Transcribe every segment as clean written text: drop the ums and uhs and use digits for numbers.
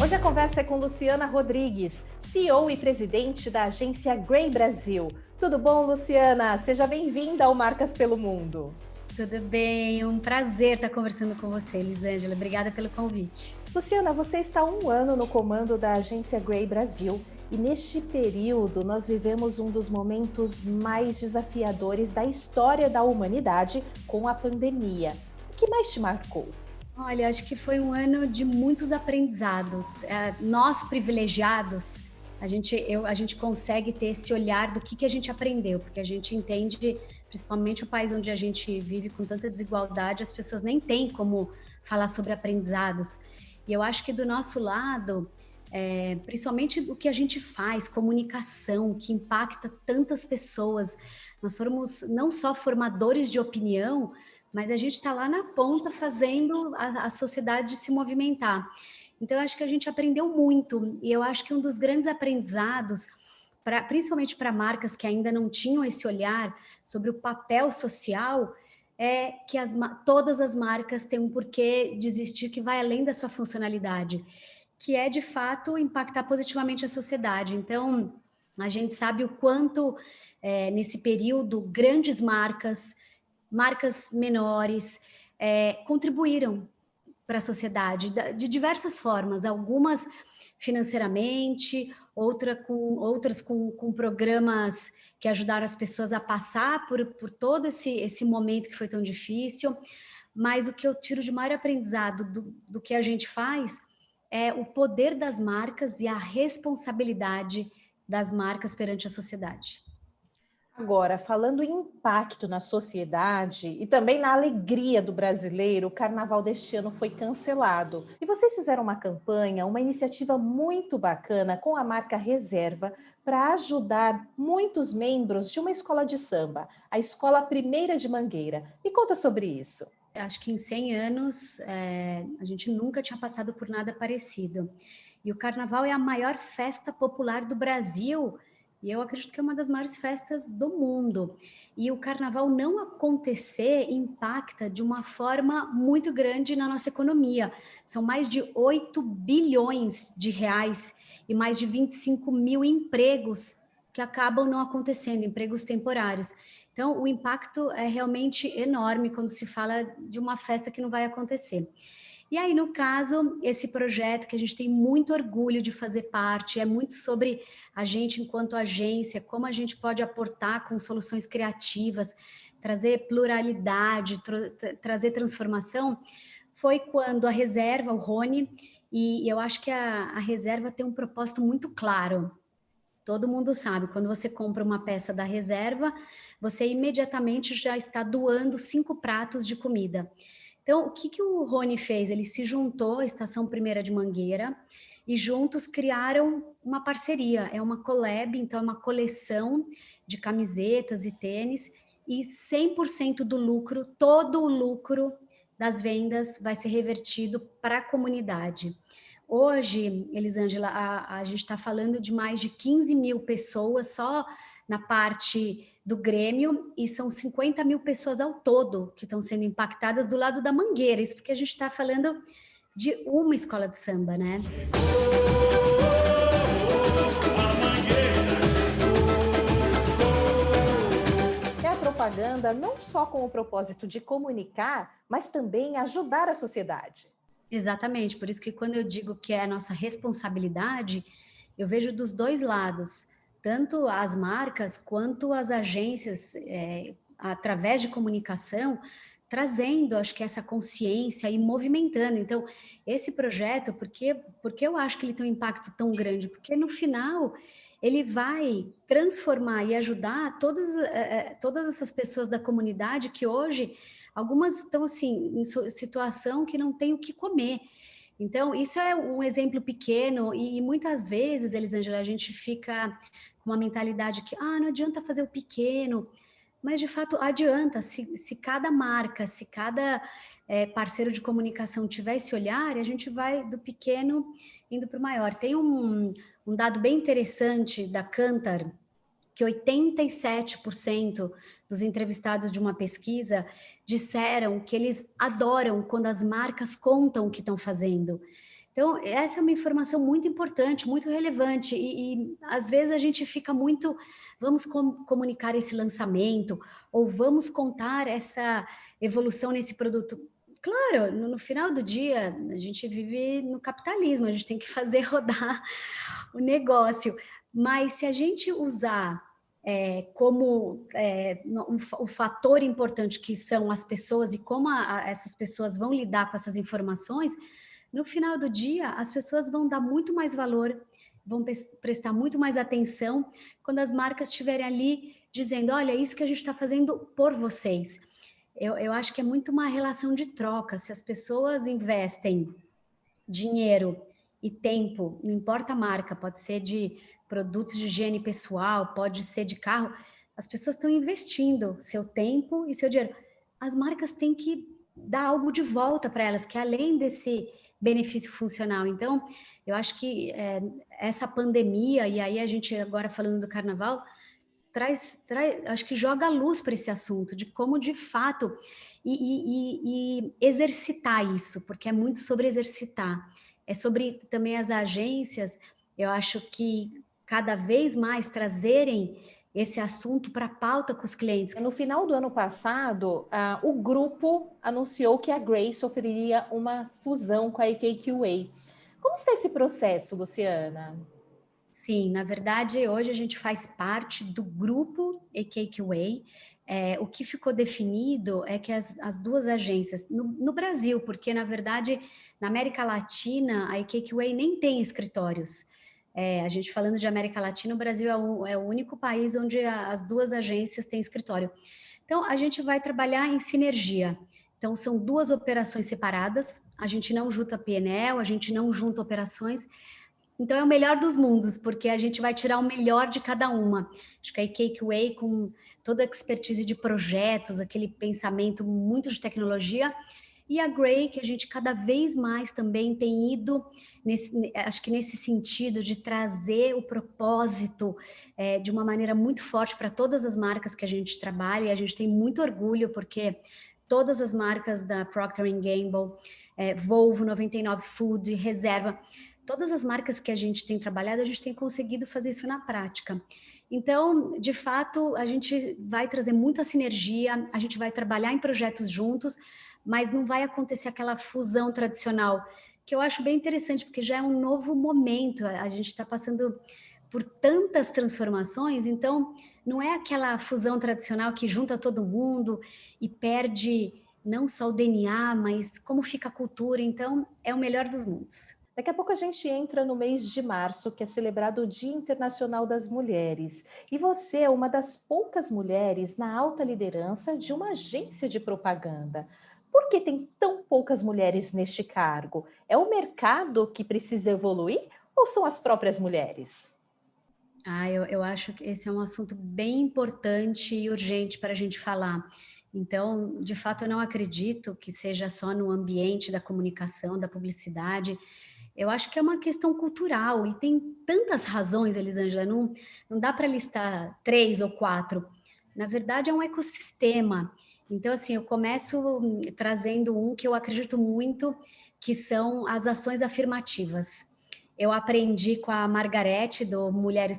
Hoje a conversa é com Luciana Rodrigues, CEO e presidente da agência Grey Brasil. Tudo bom, Luciana? Seja bem-vinda ao Marcas pelo Mundo. Tudo bem, um prazer estar conversando com você, Elisângela. Obrigada pelo convite. Luciana, você está há 1 ano no comando da agência Grey Brasil e neste período nós vivemos um dos momentos mais desafiadores da história da humanidade com a pandemia. O que mais te marcou? Olha, acho que foi um ano de muitos aprendizados. Nós, privilegiados, a gente consegue ter esse olhar do que a gente aprendeu, porque a gente entende, principalmente o país onde a gente vive com tanta desigualdade, as pessoas nem têm como falar sobre aprendizados. E eu acho que do nosso lado, principalmente do que a gente faz, comunicação, que impacta tantas pessoas. Nós somos não só formadores de opinião, mas a gente está lá na ponta fazendo a sociedade se movimentar. Então, eu acho que a gente aprendeu muito, e eu acho que um dos grandes aprendizados, principalmente para marcas que ainda não tinham esse olhar sobre o papel social, é que todas as marcas têm um porquê de existir que vai além da sua funcionalidade, que é, de fato, impactar positivamente a sociedade. Então, a gente sabe o quanto, nesse período, grandes marcas menores, contribuíram para a sociedade de diversas formas, algumas financeiramente, outras com programas que ajudaram as pessoas a passar por todo esse momento que foi tão difícil. Mas o que eu tiro de maior aprendizado do que a gente faz é o poder das marcas e a responsabilidade das marcas perante a sociedade. Agora, falando em impacto na sociedade e também na alegria do brasileiro, o carnaval deste ano foi cancelado. E vocês fizeram uma campanha, uma iniciativa muito bacana com a marca Reserva para ajudar muitos membros de uma escola de samba, a Escola Primeira de Mangueira. Me conta sobre isso. Acho que em 100 anos a gente nunca tinha passado por nada parecido. E o Carnaval é a maior festa popular do Brasil, e eu acredito que é uma das maiores festas do mundo. E o Carnaval não acontecer impacta de uma forma muito grande na nossa economia. São mais de 8 bilhões de reais e mais de 25 mil empregos que acabam não acontecendo, empregos temporários. Então, o impacto é realmente enorme quando se fala de uma festa que não vai acontecer. E aí, no caso, esse projeto que a gente tem muito orgulho de fazer parte, é muito sobre a gente enquanto agência, como a gente pode aportar com soluções criativas, trazer pluralidade, trazer transformação, foi quando a Reserva, o Rony, e eu acho que a Reserva tem um propósito muito claro. Todo mundo sabe, quando você compra uma peça da Reserva, você imediatamente já está doando 5 pratos de comida. Então, o que o Rony fez? Ele se juntou à Estação Primeira de Mangueira e juntos criaram uma parceria. É uma collab, então é uma coleção de camisetas e tênis, e 100% do lucro, todo o lucro das vendas vai ser revertido para a comunidade. Hoje, Elisângela, a gente está falando de mais de 15 mil pessoas só na parte do Grêmio, e são 50 mil pessoas ao todo que estão sendo impactadas do lado da Mangueira, isso porque a gente está falando de uma escola de samba, né? É a propaganda não só com o propósito de comunicar, mas também ajudar a sociedade. Exatamente, por isso que quando eu digo que é a nossa responsabilidade, eu vejo dos dois lados, tanto as marcas quanto as agências, através de comunicação, trazendo, acho que essa consciência e movimentando. Então, esse projeto, porque eu acho que ele tem um impacto tão grande? Porque no final ele vai transformar e ajudar todas essas pessoas da comunidade que hoje, algumas estão assim, em situação que não tem o que comer. Então, isso é um exemplo pequeno e muitas vezes, Elisângela, a gente fica com uma mentalidade que, não adianta fazer o pequeno, mas de fato adianta, se cada marca, se cada parceiro de comunicação tiver esse olhar, a gente vai do pequeno indo para o maior. Tem um dado bem interessante da Kantar, que 87% dos entrevistados de uma pesquisa disseram que eles adoram quando as marcas contam o que estão fazendo. Então, essa é uma informação muito importante, muito relevante, e às vezes a gente fica muito, vamos comunicar esse lançamento, ou vamos contar essa evolução nesse produto. Claro, no final do dia, a gente vive no capitalismo, a gente tem que fazer rodar o negócio, mas se a gente usar como o fator importante que são as pessoas e como essas pessoas vão lidar com essas informações, no final do dia, as pessoas vão dar muito mais valor, vão prestar muito mais atenção quando as marcas estiverem ali dizendo, olha, isso que a gente está fazendo por vocês. Eu acho que é muito uma relação de troca. Se as pessoas investem dinheiro e tempo, não importa a marca, pode ser de produtos de higiene pessoal, pode ser de carro, as pessoas estão investindo seu tempo e seu dinheiro. As marcas têm que dar algo de volta para elas, que é além desse benefício funcional. Então, eu acho que essa pandemia, e aí a gente agora falando do carnaval, acho que joga a luz para esse assunto, de como de fato, e exercitar isso, porque é muito sobre exercitar. É sobre também as agências, eu acho que cada vez mais trazerem esse assunto para a pauta com os clientes. No final do ano passado, o grupo anunciou que a Grace ofereceria uma fusão com a AKQA. Como está esse processo, Luciana? Sim, na verdade, hoje a gente faz parte do grupo AKQA. O que ficou definido é que as duas agências, no Brasil, porque na verdade, na América Latina, a AKQA nem tem escritórios. A gente falando de América Latina, o Brasil é o único país onde as duas agências têm escritório. Então, a gente vai trabalhar em sinergia. Então, são duas operações separadas, a gente não junta PNL, a gente não junta operações. Então, é o melhor dos mundos, porque a gente vai tirar o melhor de cada uma. Acho que a Cakeway, com toda a expertise de projetos, aquele pensamento muito de tecnologia, e a Grey, que a gente cada vez mais também tem ido, acho que nesse sentido de trazer o propósito de uma maneira muito forte para todas as marcas que a gente trabalha, e a gente tem muito orgulho, porque todas as marcas da Procter Gamble, Volvo, 99 Food, Reserva, todas as marcas que a gente tem trabalhado, a gente tem conseguido fazer isso na prática. Então, de fato, a gente vai trazer muita sinergia, a gente vai trabalhar em projetos juntos, mas não vai acontecer aquela fusão tradicional, que eu acho bem interessante, porque já é um novo momento, a gente está passando por tantas transformações, então não é aquela fusão tradicional que junta todo mundo e perde não só o DNA, mas como fica a cultura, então é o melhor dos mundos. Daqui a pouco a gente entra no mês de março, que é celebrado o Dia Internacional das Mulheres. E você é uma das poucas mulheres na alta liderança de uma agência de propaganda. Por que tem tão poucas mulheres neste cargo? É o mercado que precisa evoluir ou são as próprias mulheres? Eu acho que esse é um assunto bem importante e urgente para a gente falar. Então, de fato, eu não acredito que seja só no ambiente da comunicação, da publicidade. Eu acho que é uma questão cultural e tem tantas razões, Elisângela, não dá para listar 3 ou 4. Na verdade, é um ecossistema. Então, assim, eu começo trazendo um que eu acredito muito, que são as ações afirmativas. Eu aprendi com a Margarete, do Mulheres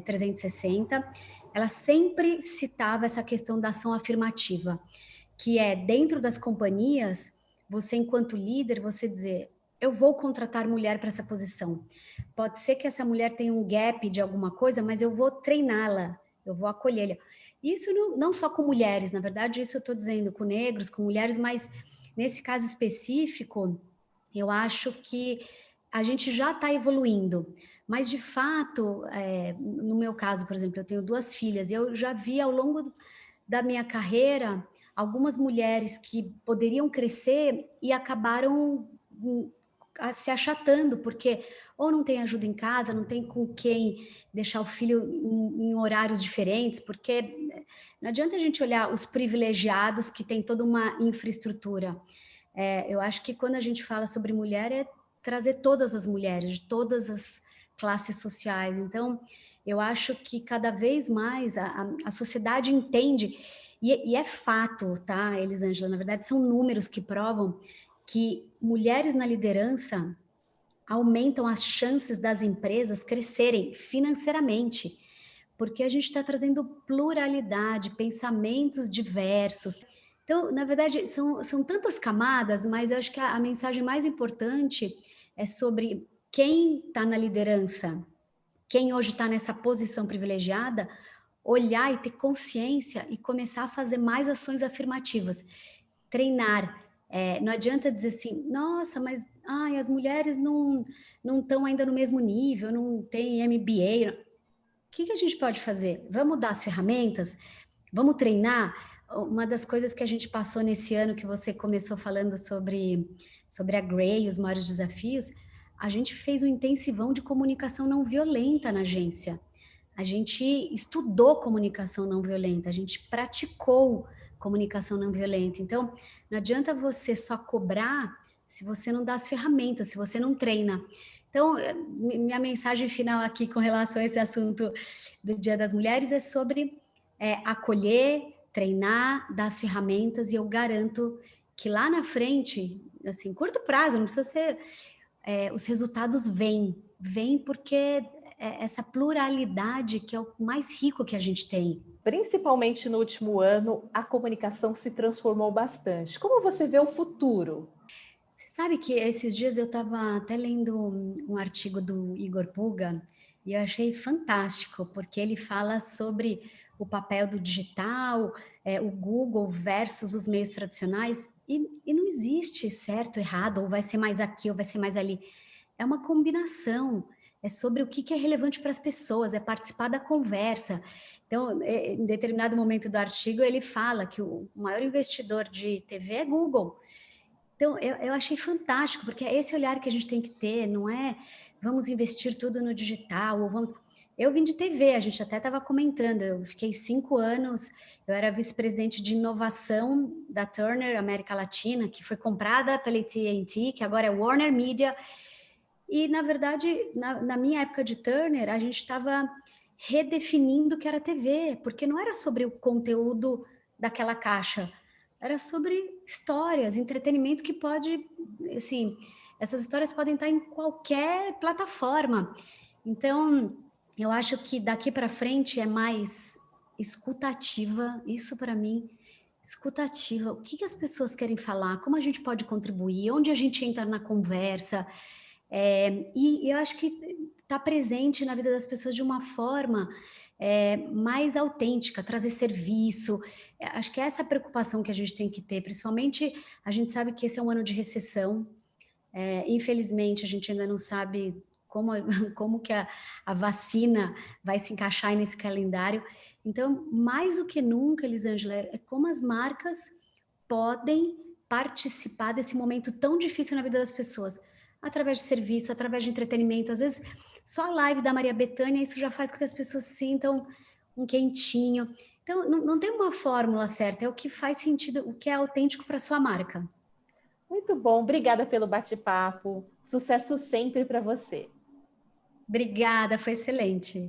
360, ela sempre citava essa questão da ação afirmativa, que é dentro das companhias, você enquanto líder, você dizer, eu vou contratar mulher para essa posição. Pode ser que essa mulher tenha um gap de alguma coisa, mas eu vou treiná-la, eu vou acolhê-la. Isso não só com mulheres, na verdade, isso eu estou dizendo com negros, com mulheres, mas nesse caso específico, eu acho que a gente já está evoluindo, mas de fato, no meu caso, por exemplo, eu tenho 2 filhas, e eu já vi ao longo da minha carreira algumas mulheres que poderiam crescer e acabaram se achatando, porque ou não tem ajuda em casa, não tem com quem deixar o filho em horários diferentes, porque não adianta a gente olhar os privilegiados que têm toda uma infraestrutura. Eu acho que quando a gente fala sobre mulher, é trazer todas as mulheres, de todas as classes sociais. Então, eu acho que cada vez mais a sociedade entende, e é fato, tá, Elisângela? Na verdade, são números que provam que mulheres na liderança, aumentam as chances das empresas crescerem financeiramente, porque a gente está trazendo pluralidade, pensamentos diversos. Então, na verdade, são tantas camadas, mas eu acho que a mensagem mais importante é sobre quem está na liderança, quem hoje está nessa posição privilegiada, olhar e ter consciência e começar a fazer mais ações afirmativas, treinar. Não adianta dizer assim, nossa, mas as mulheres não estão ainda no mesmo nível, não tem MBA. O que a gente pode fazer? Vamos dar as ferramentas? Vamos treinar? Uma das coisas que a gente passou nesse ano, que você começou falando sobre a Grey, os maiores desafios, a gente fez um intensivão de comunicação não violenta na agência. A gente estudou comunicação não violenta, a gente praticou comunicação não violenta. Então, não adianta você só cobrar se você não dá as ferramentas, se você não treina. Então, minha mensagem final aqui com relação a esse assunto do Dia das Mulheres é sobre acolher, treinar, dar as ferramentas, e eu garanto que lá na frente, assim, curto prazo, não precisa ser... os resultados vêm porque essa pluralidade que é o mais rico que a gente tem. Principalmente no último ano, a comunicação se transformou bastante. Como você vê o futuro? Você sabe que esses dias eu estava até lendo um artigo do Igor Puga e eu achei fantástico, porque ele fala sobre o papel do digital, o Google versus os meios tradicionais, e não existe certo, errado, ou vai ser mais aqui, ou vai ser mais ali. É uma combinação, é sobre o que é relevante para as pessoas, é participar da conversa. Então, em determinado momento do artigo, ele fala que o maior investidor de TV é Google. Então, eu achei fantástico, porque é esse olhar que a gente tem que ter, não é vamos investir tudo no digital, ou vamos... Eu vim de TV, a gente até estava comentando, eu fiquei 5 anos, eu era vice-presidente de inovação da Turner América Latina, que foi comprada pela AT&T, que agora é Warner Media, e, na verdade, na minha época de Turner, a gente estava redefinindo o que era TV, porque não era sobre o conteúdo daquela caixa, era sobre histórias, entretenimento que pode, assim, essas histórias podem estar em qualquer plataforma. Então, eu acho que daqui para frente é mais escutativa, isso para mim, escutativa. O que as pessoas querem falar, como a gente pode contribuir, onde a gente entra na conversa. E eu acho que está presente na vida das pessoas de uma forma mais autêntica, trazer serviço. Acho que é essa preocupação que a gente tem que ter, principalmente a gente sabe que esse é um ano de recessão. Infelizmente, a gente ainda não sabe como que a vacina vai se encaixar nesse calendário. Então, mais do que nunca, Elisângela, é como as marcas podem participar desse momento tão difícil na vida das pessoas, através de serviço, através de entretenimento. Às vezes, só a live da Maria Bethânia, isso já faz com que as pessoas sintam um quentinho. Então, não tem uma fórmula certa, é o que faz sentido, o que é autêntico para sua marca. Muito bom, obrigada pelo bate-papo. Sucesso sempre para você. Obrigada, foi excelente.